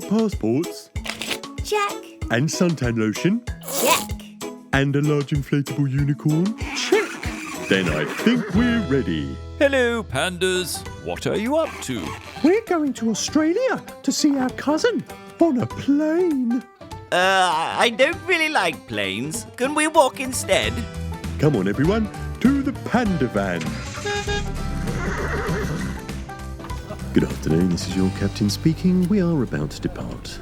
passports? Check. And suntan lotion? Check. And a large inflatable unicorn? Check. Then I think we're ready. Hello, pandas. What are you up to? We're going to Australia to see our cousin on a plane. I don't really like planes. Can we walk instead? Come on, everyone, to the panda van. Good afternoon, this is your captain speaking. We are about to depart.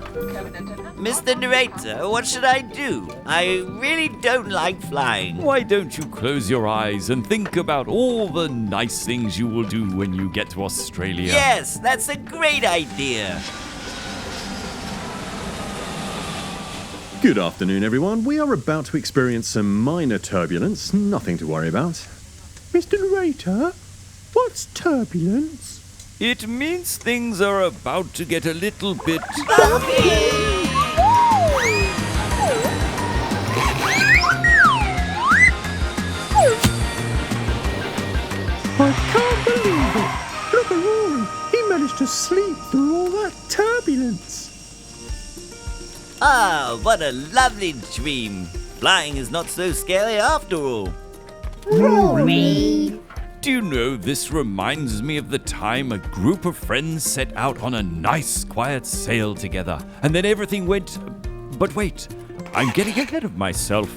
Mr. Narrator, what should I do? I really don't like flying. Why don't you close your eyes and think about all the nice things you will do when you get to Australia? Yes, that's a great idea. Good afternoon, everyone. We are about to experience some minor turbulence. Nothing to worry about. Mr. Narrator, what's turbulence? It means things are about to get a little bit... I can't believe it. Look at Rory. He managed to sleep through all that turbulence. Ah, what a lovely dream. Flying is not so scary after all. Rory. Do you know, this reminds me of the time a group of friends set out on a nice, quiet sail together, and then everything went... But wait, I'm getting ahead of myself.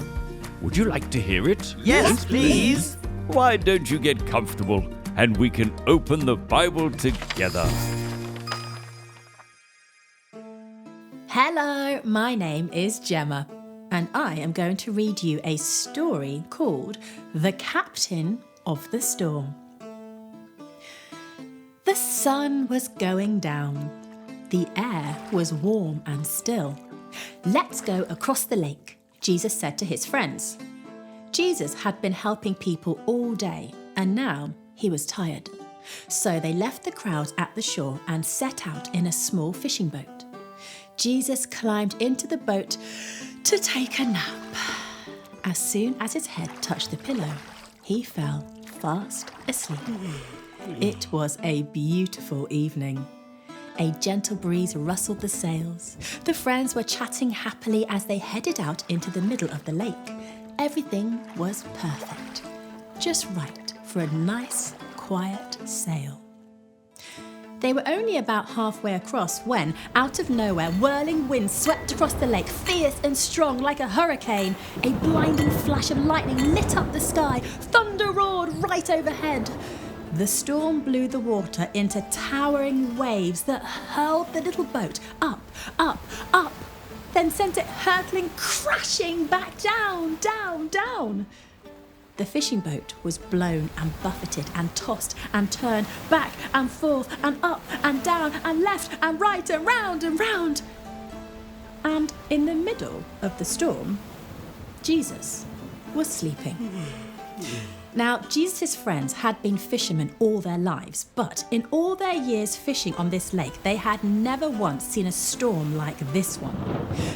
Would you like to hear it? Yes, please. Why don't you get comfortable, and we can open the Bible together. Hello, my name is Gemma, and I am going to read you a story called The Captain of the Storm. The sun was going down. The air was warm and still. Let's go across the lake, Jesus said to his friends. Jesus had been helping people all day, and now he was tired. So they left the crowd at the shore and set out in a small fishing boat. Jesus climbed into the boat to take a nap. As soon as his head touched the pillow, he fell fast asleep. It was a beautiful evening. A gentle breeze rustled the sails. The friends were chatting happily as they headed out into the middle of the lake. Everything was perfect, just right for a nice, quiet sail. They were only about halfway across when, out of nowhere, whirling winds swept across the lake, fierce and strong like a hurricane. A blinding flash of lightning lit up the sky. Thunder roared right overhead. The storm blew the water into towering waves that hurled the little boat up, up, up, then sent it hurtling, crashing back down, down, down. The fishing boat was blown and buffeted and tossed and turned back and forth and up and down and left and right and round and round. And in the middle of the storm, Jesus was sleeping. Now, Jesus' friends had been fishermen all their lives, but in all their years fishing on this lake, they had never once seen a storm like this one.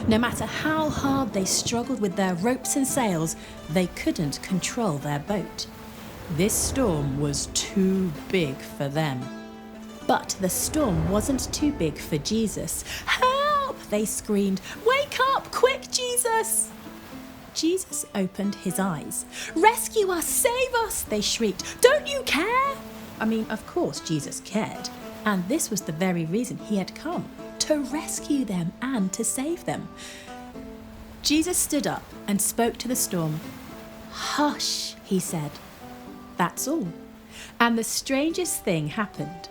No matter how hard they struggled with their ropes and sails, they couldn't control their boat. This storm was too big for them. But the storm wasn't too big for Jesus. "Help!" they screamed. "Wake up, quick, Jesus!" Jesus opened his eyes. "Rescue us! Save us!" they shrieked. "Don't you care?" I mean, of course Jesus cared. And this was the very reason he had come, to rescue them and to save them. Jesus stood up and spoke to the storm. "Hush," he said. That's all. And the strangest thing happened.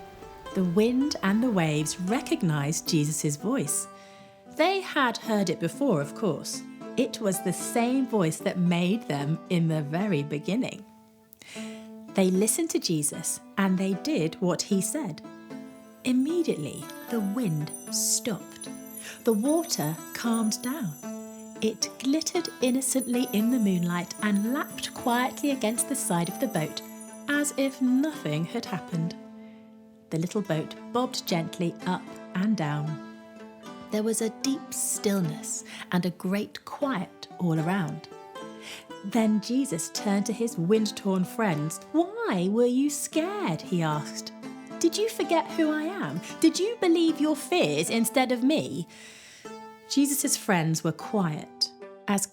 The wind and the waves recognized Jesus' voice. They had heard it before, of course. It was the same voice that made them in the very beginning. They listened to Jesus and they did what he said. Immediately, the wind stopped. The water calmed down. It glittered innocently in the moonlight and lapped quietly against the side of the boat, as if nothing had happened. The little boat bobbed gently up and down. There was a deep stillness and a great quiet all around. Then Jesus turned to his wind-torn friends. "Why were you scared?" he asked. Did you forget who I am? Did you believe your fears instead of me? Jesus' friends were quiet as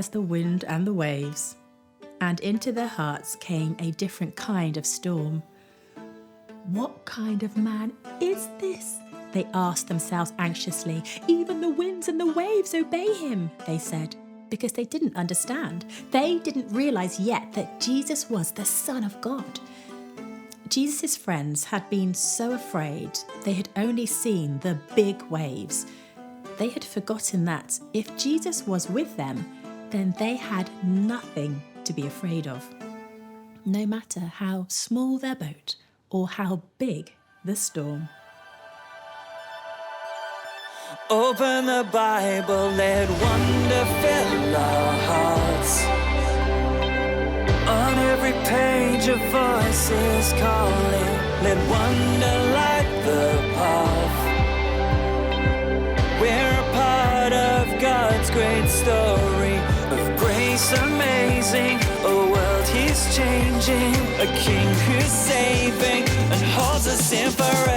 the wind and the waves. And into their hearts came a different kind of storm. What kind of man is this? They asked themselves anxiously. Even the winds and the waves obey him, they said, because they didn't understand. They didn't realize yet that Jesus was the Son of God. Jesus' friends had been so afraid they had only seen the big waves. They had forgotten that if Jesus was with them, then they had nothing to be afraid of, no matter how small their boat or how big the storm. Open the Bible, let wonder fill our hearts. On every page a voice is calling, let wonder light the path. We're a part of God's great story of grace amazing, a world he's changing, a king who's saving and holds us in forever.